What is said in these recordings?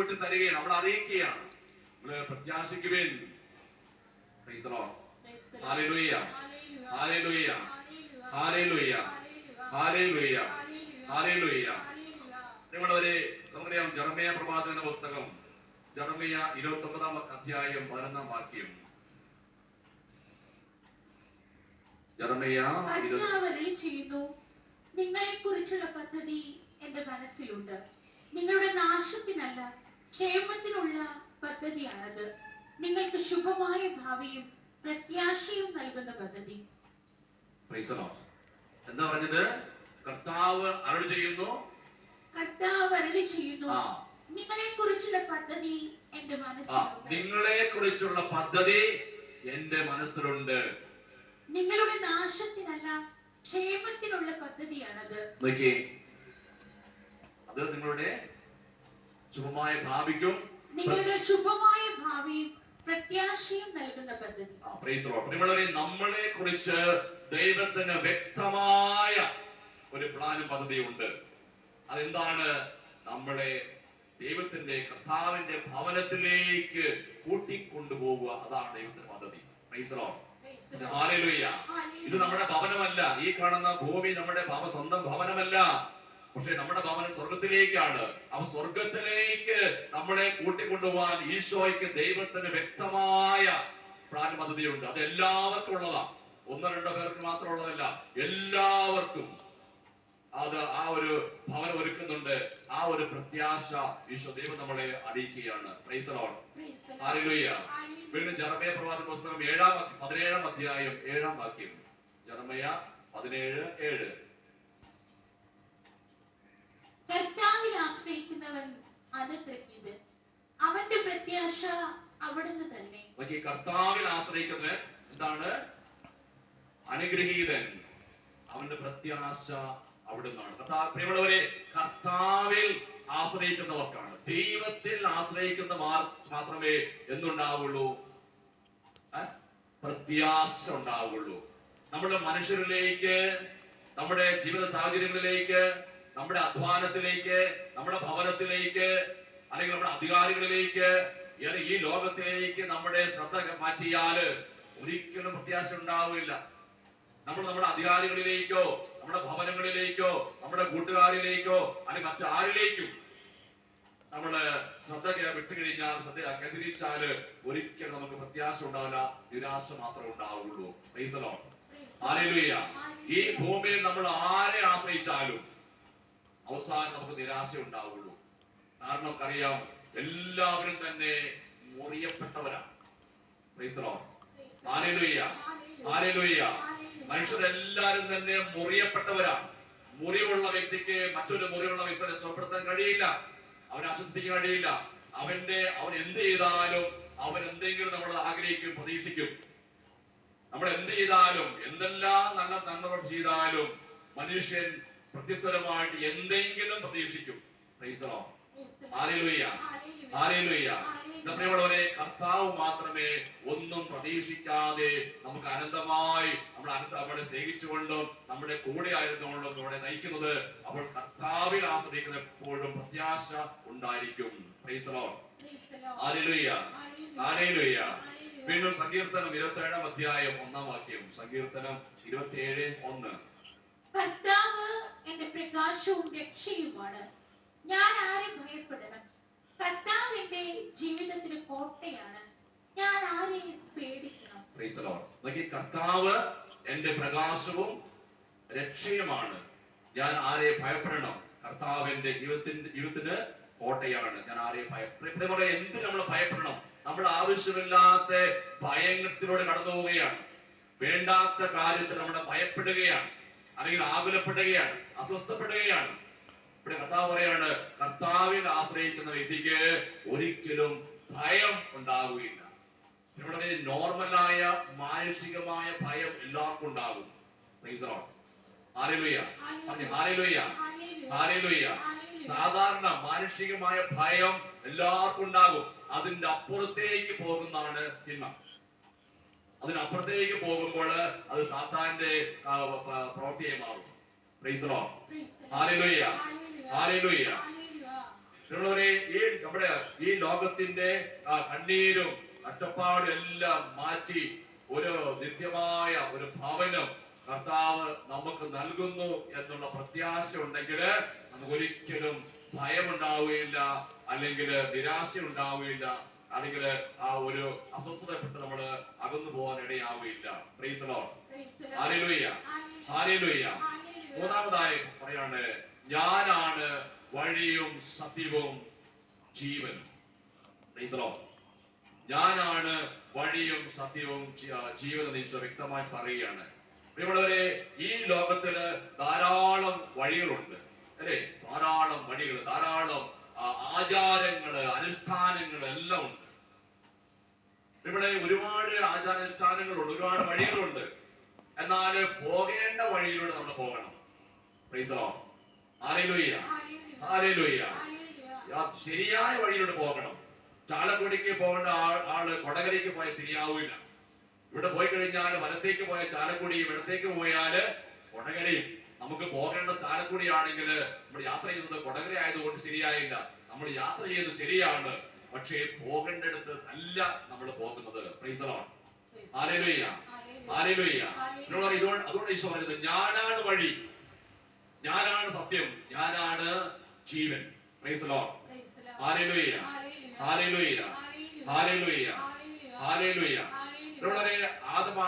മുൻകൂട്ടി തരികയാണ്, നമ്മൾ അറിയിക്കുകയാണ്. നമ്മള് പ്രത്യാശിക്കുവിൻ. Praise the Lord. Hallelujah, hallelujah, hallelujah, hallelujah, hallelujah. നിങ്ങളൊരു നമുക്കറിയാം, ജെറമ്യ പ്രവാചകന പുസ്തകം, ജെറമ്യ 29-ാം അധ്യായം 11-ാം വാക്യം. നിങ്ങളെ കുറിച്ചുള്ള പദ്ധതി എന്റെ മനസ്സിലുണ്ട്, നിങ്ങളുടെ നാശത്തിനല്ല ക്ഷേമത്തിനുള്ള പദ്ധതിയാണത്. നിങ്ങൾക്ക് ശുഭമായ ഭാവിയും പ്രത്യാശയും നൽകുന്ന പദ്ധതി. എന്താ പറഞ്ഞത്? കർത്താവ് അരുളി ചെയ്യുന്നു, കർത്താവ് അരുളി ചെയ്യുന്നു, നിങ്ങളെ കുറിച്ചുള്ള പദ്ധതി എന്റെ മനസ്സിലുണ്ട്. നിങ്ങളെ കുറിച്ചുള്ള പദ്ധതി എന്റെ മനസ്സിലുണ്ട്. നിങ്ങളുടെ നാശത്തിനല്ല ക്ഷേമത്തിനുള്ള പദ്ധതിയാണത്. നോക്കിയേ, അത് നിങ്ങളുടെ ശുഭമായ ഭാവിക്കും, നിങ്ങളുടെ ശുഭമായ ഭാവിയും പ്രത്യാശയും നൽകുന്ന പദ്ധതി. നമ്മളെ കുറിച്ച് ദൈവത്തിന് വ്യക്തമായ ഒരു പ്ലാനും പദ്ധതിയും ഉണ്ട്. അതെന്താണ്? നമ്മളെ ദൈവത്തിന്റെ കർത്താവിന്റെ ഭവനത്തിലേക്ക് കൂട്ടിക്കൊണ്ടുപോകുക. അതാണ് ദൈവത്തിന്റെ പദ്ധതി. Price the Lord. ഹല്ലേലൂയ. ഇത് നമ്മുടെ ഭവനമല്ല, ഈ കാണുന്ന ഭൂമി നമ്മുടെ സ്വന്തം ഭവനമല്ല. പക്ഷെ നമ്മുടെ ഭവനം സ്വർഗത്തിലേക്കാണ്. ആ സ്വർഗത്തിലേക്ക് നമ്മളെ കൂട്ടിക്കൊണ്ടുപോകാൻ ഈശോയ്ക്ക് ദൈവത്തിന് വ്യക്തമായ പ്ലാൻ പദ്ധതിയുണ്ട്. അത് എല്ലാവർക്കും ഉള്ളതാ, ഒന്നോ രണ്ടോ പേർക്ക് മാത്രമുള്ളതല്ല, എല്ലാവർക്കും അത് ആ ഒരു ഭവനം ഒരുക്കുന്നുണ്ട്. ആ ഒരു പ്രത്യാശ ഈശോ ദൈവം നമ്മളെ അറിയിക്കുകയാണ്. Price the Lord. ഹല്ലേലൂയ. വീണ്ടും ജെറമ്യ പ്രവാചക പുസ്തകം 17-ാം അധ്യായം 7-ാം വാക്യം. ജെറമ്യ 17:7. കർത്താവിൽ ആശ്രയിക്കുന്നവൻ അനുഗ്രഹീതൻ, അവന്റെ പ്രത്യാശ അവിടുന്ന് തന്നെ. കർത്താവിൽ ആശ്രയിക്കുന്നവൻ എന്താണ്? അനുഗ്രഹീതൻ, അവന്റെ പ്രത്യാശ അവിടുന്നാണ്. പ്രിയമുള്ളവരെ, കർത്താവിൽ ആശ്രയിക്കുന്നവർക്കാണ്, ദൈവത്തിൽ ആശ്രയിക്കുന്ന മാത്രമേ എന്തുണ്ടാവുള്ളൂ? പ്രത്യാശ ഉണ്ടാവുള്ളൂ. നമ്മുടെ മനുഷ്യരിലേക്ക്, നമ്മുടെ ജീവിത സാഹചര്യങ്ങളിലേക്ക്, നമ്മുടെ അധ്വാനത്തിലേക്ക്, നമ്മുടെ ഭവനത്തിലേക്ക്, അല്ലെങ്കിൽ നമ്മുടെ അധികാരികളിലേക്ക്, ഈ ലോകത്തിലേക്ക് നമ്മുടെ ശ്രദ്ധ മാറ്റിയാല് ഒരിക്കലും പ്രത്യാശ ഉണ്ടാവില്ല. നമ്മൾ നമ്മുടെ അധികാരികളിലേക്കോ, നമ്മുടെ ഭവനങ്ങളിലേക്കോ, നമ്മുടെ കൂട്ടുകാരിലേക്കോ, അല്ലെങ്കിൽ മറ്റാരിലേക്കും നമ്മള് ശ്രദ്ധ വിട്ടുകഴിഞ്ഞാൽ, ശ്രദ്ധ കേന്ദ്രീകരിച്ചാല് ഒരിക്കലും നമുക്ക് പ്രത്യാശ ഉണ്ടാവില്ല, നിരാശ മാത്രമേ ഉണ്ടാവുള്ളൂ. Price the Lord. ഹല്ലേലൂയ. ഈ ഭൂമിയിൽ നമ്മൾ ആരെ ആശ്രയിച്ചാലും അവസാനം നമുക്ക് നിരാശ ഉണ്ടാവുള്ളൂ. കാരണം നമുക്കറിയാം, എല്ലാവരും തന്നെ മുറിയപ്പെട്ടവരാണ്. Praise the Lord. Hallelujah, hallelujah. മനുഷ്യരെല്ലാരും തന്നെ മുറിയപ്പെട്ടവരാണ്. മുറിവുള്ള വ്യക്തിക്ക് മറ്റൊരു മുറിവുള്ള വ്യക്തിയെ സുഖപ്പെടുത്താൻ കഴിയില്ല, അവനെ ആശ്വസിപ്പിക്കാൻ കഴിയില്ല. അവൻ എന്ത് ചെയ്താലും അവൻ എന്തെങ്കിലും നമ്മൾ ആഗ്രഹിക്കും, പ്രതീക്ഷിക്കും. നമ്മൾ എന്ത് ചെയ്താലും, എന്തെല്ലാം നല്ല നന്മകൾ ചെയ്താലും മനുഷ്യൻ പ്രത്യുത്തരമായിട്ട് എന്തെങ്കിലും പ്രതീക്ഷിക്കും. Praise the Lord. Hallelujah, hallelujah. പ്രിയമുള്ളവരെ, കർത്താവ് മാത്രമേ ഒന്നും പ്രതീക്ഷിക്കാതെ നമുക്ക് അനന്തമായി നമ്മളെ സ്നേഹിച്ചുകൊണ്ടും നമ്മുടെ കൂടെ ആയിരുന്നുകൊണ്ടും നമ്മളെ നയിക്കുന്നത്. അപ്പോൾ കർത്താവിൽ ആശ്രയിക്കുന്ന എപ്പോഴും പ്രത്യാശ ഉണ്ടായിരിക്കും. Price the Lord. Hallelujah, hallelujah. വീണ്ടും സങ്കീർത്തനം 27-ാം അധ്യായം 1-ാം വാക്യം. സങ്കീർത്തനം 27:1. കർത്താവ് എന്റെ പ്രകാശവും രക്ഷയുമാണ്, ഞാൻ ആരെ ഭയപ്പെടണം? കർത്താവ് എന്റെ ജീവിതത്തിന് കോട്ടയാണ്, ഞാൻ ആരെ പേടിക്കണം? Price the Lord. നോക്കി, കർത്താവ് എന്റെ പ്രകാശവും രക്ഷയുമാണ്, ഞാൻ ആരെ ഭയപ്പെടണം? കർത്താവ് എന്റെ ജീവിതത്തിന് കോട്ടയാണ്, ഞാൻ ആരെ ഭയപ്പെടണം? എന്ത് നമ്മൾ ഭയപ്പെടണം? നമ്മൾ ആവശ്യമില്ലാത്ത ഭയത്തിലൂടെ കടന്നു പോവുകയാണ്, വേണ്ടാത്ത കാര്യത്തിൽ നമ്മൾ ഭയപ്പെടുകയാണ്, അല്ലെങ്കിൽ ആകുലപ്പെടുകയാണ്, അസ്വസ്ഥപ്പെടുകയാണ്. ഇവിടെ കർത്താവ് പറയാണ്, കർത്താവിൽ ആശ്രയിക്കുന്ന വ്യക്തിക്ക് ഒരിക്കലും ഭയം ഉണ്ടാവുകയില്ല. ഇവിടെ നോർമലായ മാനുഷികമായ ഭയം എല്ലാവർക്കും ഉണ്ടാകും. Price the Lord. Hallelujah, hallelujah, hallelujah. സാധാരണ മാനുഷികമായ ഭയം എല്ലാവർക്കും ഉണ്ടാകും. അതിന്റെ അപ്പുറത്തേക്ക് പോകുന്നതാണ് തിന്മ. അതിനപ്പുറത്തേക്ക് പോകുമ്പോൾ അത് സാത്താന്റെ പ്രവൃത്തിയായി മാറും. Price the Lord. Hallelujah, hallelujah. പ്രിയമുള്ളവരെ, ഈ ലോകത്തിന്റെ കണ്ണീരും കഷ്ടപ്പാടും എല്ലാം മാറ്റി ഒരു നിത്യമായ ഒരു ഭവനം കർത്താവ് നമുക്ക് നൽകുന്നു എന്നുള്ള പ്രത്യാശ ഉണ്ടെങ്കിൽ നമുക്ക് ഒരിക്കലും ഭയമുണ്ടാവുകയില്ല, അല്ലെങ്കിൽ നിരാശ ഉണ്ടാവുകയില്ല, അല്ലെങ്കിൽ ആ ഒരു അസ്വസ്ഥതപ്പെട്ട് നമ്മൾ അകന്നു പോകാൻ ഇടയാവുകയില്ല. Praise the Lord. Hallelujah. Hallelujah. മൂന്നാമതായി പറയാണ്, ഞാനാണ് വഴിയും സത്യവും ജീവനും. Praise the Lord. ഞാനാണ് വഴിയും സത്യവും ജീവനും ഈശോ വ്യക്തമായി പറയുകയാണ്. പ്രിയമുള്ളവരെ, ഈ ലോകത്തില് ധാരാളം വഴികളുണ്ട്, അല്ലെ? ധാരാളം വഴികൾ, ധാരാളം ആചാരങ്ങള്, അനുഷ്ഠാനങ്ങൾ എല്ലാം ഉണ്ട്. ഇവിടെ ഒരുപാട് ആചാരാനുഷ്ഠാനങ്ങളുണ്ട്, ഒരുപാട് വഴികളുണ്ട്. എന്നാൽ പോകേണ്ട വഴിയിലൂടെ നമ്മൾ പോകണം. Price the Lord. Hallelujah. Hallelujah. ശരിയായ വഴിയിലൂടെ പോകണം. ചാലക്കുടിക്ക് പോകേണ്ട ആള് കൊടകരയ്ക്ക് പോയാൽ ശരിയാവില്ല. ഇവിടെ പോയി കഴിഞ്ഞാൽ വലത്തേക്ക് പോയ ചാലക്കുടിയും ഇടത്തേക്ക് പോയാല് കൊടകരയും. നമുക്ക് പോകേണ്ട ചാലക്കുടിയാണെങ്കിൽ നമ്മൾ യാത്ര ചെയ്തത് കൊടകര ആയതുകൊണ്ട് ശരിയായില്ല. നമ്മൾ യാത്ര ചെയ്ത് ശരിയാണ്, പക്ഷേ പോകേണ്ടടുത്ത് അല്ല നമ്മൾ പോകുന്നത്. Praise the Lord. Hallelujah. Hallelujah. അതുകൊണ്ട് ഈശോ പറയുന്നത്, ഞാനാണ് വഴി, ഞാനാണ് സത്യം, ഞാനാണ് ജീവൻ. Praise the Lord. Hallelujah. Hallelujah. Hallelujah. Hallelujah.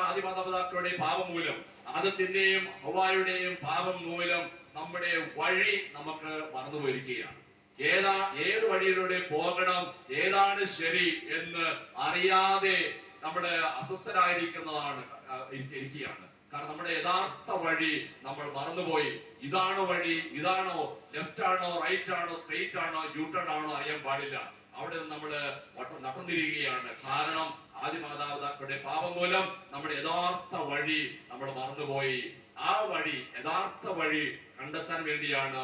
ആദിമാതാപിതാക്കളുടെ പാപം മൂലം, ആദത്തിന്റെയും ഹവ്വായുടെയും പാപം മൂലം നമ്മുടെ വഴി നമുക്ക് മറന്നുപോയിരിക്കുകയാണ്. ഏത് വഴിയിലൂടെ പോകണം, ഏതാണ് ശരി എന്ന് അറിയാതെ നമ്മള് അസ്വസ്ഥരായിരിക്കുന്നതാണ് ഇരിക്കുകയാണ്. കാരണം നമ്മുടെ യഥാർത്ഥ വഴി നമ്മൾ മറന്നുപോയി. ഇതാണോ വഴി, ഇതാണോ ലെഫ്റ്റ് ആണോ റൈറ്റ് ആണോ സ്ട്രെയിറ്റ് ആണോ യൂട്ടേൺ ആണോ അറിയാൻ പാടില്ല. അവിടെ നമ്മള് നടന്നിരിക്കുകയാണ്. കാരണം ആദിമാതാപിതാക്കളുടെ പാപം മൂലം നമ്മുടെ യഥാർത്ഥ വഴി നമ്മൾ മറന്നുപോയി. ആ വഴി, യഥാർത്ഥ വഴി കണ്ടെത്താൻ വേണ്ടിയാണ്,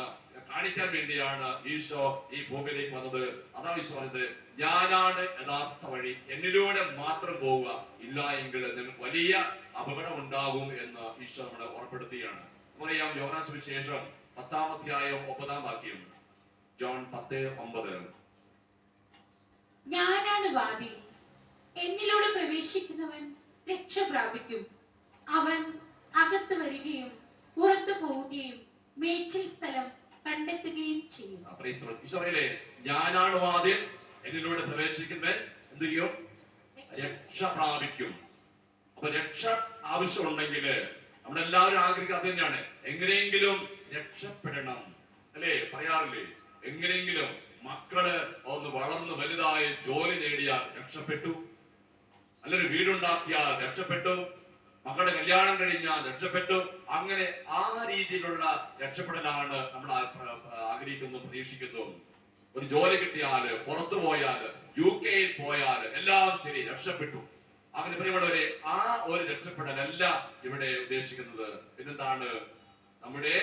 കാണിക്കാൻ വേണ്ടിയാണ് ഈശോ ഈ ഭൂമിയിലേക്ക് വന്നത്. അതാണ് ഈശോ പറഞ്ഞത്, ഞാനാണ് യഥാർത്ഥ വഴി, എന്നിലൂടെ മാത്രം പോവുക, ഇല്ല എങ്കിൽ നിങ്ങൾക്ക് വലിയ അപകടം ഉണ്ടാകും എന്ന് ഈശോ നമ്മളെ ഓർപ്പെടുത്തുകയാണ്. പറയാം, യോഹന്നാൻ സുവിശേഷം 10-ാം അധ്യായം 9-ാം വാക്യം. ജോൺ 10:9. ഞാനാണ് വാതിൽ, എന്നിലൂടെ പ്രവേശിക്കുന്നവൻ രക്ഷ പ്രാപിക്കും. അവൻ അകത്ത് വരികയും പുറത്തു പോവുകയും മേച്ചിൽ സ്ഥലം കണ്ടെത്തുകയും ചെയ്യും. ഈശോയിലെ ഞാനാണ് വാതിൽ, എന്നിലൂടെ പ്രവേശിക്കുന്നവൻ എന്ത് ചെയ്യും? രക്ഷ പ്രാപിക്കും. അപ്പൊ രക്ഷ ആവശ്യമുണ്ടെങ്കിൽ നമ്മളെല്ലാവരും ആഗ്രഹിക്കുന്നത് തന്നെയാണ്, എങ്ങനെയെങ്കിലും രക്ഷപ്പെടണം, അല്ലേ? പറയാറില്ലേ, എങ്ങനെയെങ്കിലും മക്കള് ഒന്ന് വളർന്ന് വലുതായി ജോലി നേടിയാൽ രക്ഷപ്പെട്ടു, നല്ലൊരു വീടുണ്ടാക്കിയാൽ രക്ഷപ്പെട്ടു, മക്കളുടെ കല്യാണം കഴിഞ്ഞാൽ രക്ഷപ്പെട്ടു. അങ്ങനെ ആ രീതിയിലുള്ള രക്ഷപ്പെടലാണ് നമ്മൾ ആഗ്രഹിക്കുന്നു, പ്രതീക്ഷിക്കുന്നു. ഒരു ജോലി കിട്ടിയാല്, പുറത്തു പോയാല്, UK-യിൽ പോയാല് എല്ലാം ശരി, രക്ഷപ്പെട്ടു. അങ്ങനെ പ്രിയമുള്ളവരെ, ആ ഒരു രക്ഷപ്പെടലല്ല ഇവിടെ ഉദ്ദേശിക്കുന്നത്. പിന്നെന്താണ്? നമ്മുടെ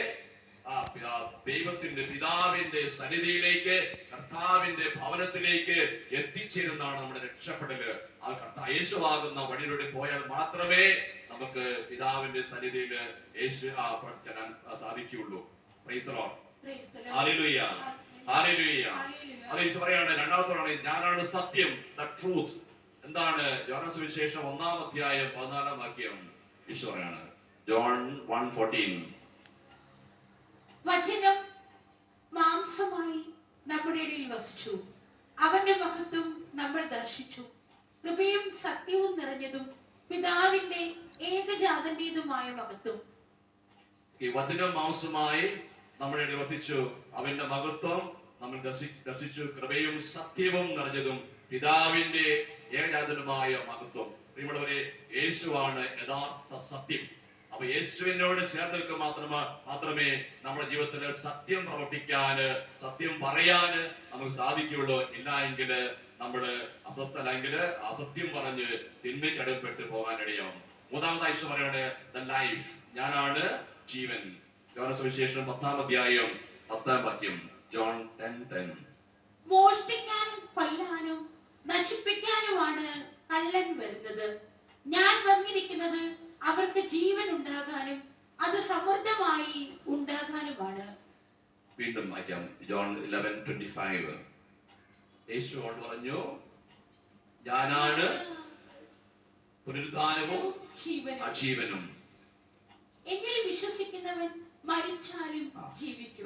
ദൈവത്തിന്റെ പിതാവിന്റെ സന്നിധിയിലേക്ക്, കർത്താവിന്റെ ഭവനത്തിലേക്ക് എത്തിച്ചേരുന്നതാണ് നമ്മുടെ രക്ഷപ്പെടല്. ആ യേശുവാകുന്ന വഴിയിലൂടെ പോയാൽ മാത്രമേ നമുക്ക് പിതാവിന്റെ സന്നിധിയിൽ ചെല്ലാൻ സാധിക്കുകയുള്ളൂ. Praise the Lord. Hallelujah. Hallelujah. Yeshu പറയാണ്, രണ്ടാമത്തോടാണ്, ഞാനാണ് സത്യം, ദ ട്രൂത്ത്. എന്താണ്? യോഹന്നാൻ സുവിശേഷം 1-ാം അധ്യായം 14-ാം വാക്യം. യേശു പറയാണ്, ജോൺ 1:14. വചനം മാംസമായി നമ്മുടെ ഇടയിൽ വസിച്ചു, അവന്റെ മഹത്വം നമ്മൾ ദർശിച്ചു, കൃപയും സത്യവും നിറഞ്ഞതും പിതാവിന്റെ ഏകജാതന്റേതുമായ മഹത്വം. ഈ വചനം മാംസമായി നമ്മുടെ ഇടയിൽ വസിച്ചു, അവന്റെ മഹത്വം നമ്മൾ ദർശിച്ചു, കൃപയും സത്യവും നിറഞ്ഞതും പിതാവിന്റെ ഏകജാതനുമായ മഹത്വം. പ്രിയമുള്ളവരെ, യേശുവാണ് യഥാർത്ഥ സത്യം. അപ്പൊ യേശുവിനോട് ചേർന്ന് നിൽക്കുക മാത്രമേ നമ്മുടെ ജീവിതത്തിൽ സത്യം പ്രവർത്തിക്കാന്, സത്യം പറയാന് നമുക്ക് സാധിക്കുകയുള്ളൂ. ഇല്ല എങ്കിൽ നമ്മള് അസ്വസ്ഥലെങ്കിൽ അസത്യം പറഞ്ഞ് തിന്മയ്ക്ക് അടിപ്പെട്ട് പോകാനിടയാവും. മൂന്നാമതായി ഈശോ പറയാണ്, ദ ലൈഫ്, ഞാനാണ് ജീവൻ. യോഹന്നാൻ സുവിശേഷം 10-ാം അധ്യായം 10-ാം വാക്യം. ജോൺ 10:10. മോഷ്ടിക്കാനും കൊല്ലാനും നശിപ്പിക്കാനുമാണ് കള്ളൻ വരുന്നത്. ഞാൻ വന്നിരിക്കുന്നത് അവർക്ക് ജീവൻ ഉണ്ടാകാനും അത് സമൃദ്ധമായി ഉണ്ടാകാനുമാണ്. വീണ്ടും വായിക്കാം. ജോൺ 11:25. യേശു അവളോട് പറഞ്ഞു, ഞാനാണ് പുനരുദ്ധാനവും ജീവനും. എന്നിൽ വിശ്വസിക്കുന്നവൻ മരിച്ചാലും ജീവിക്കും.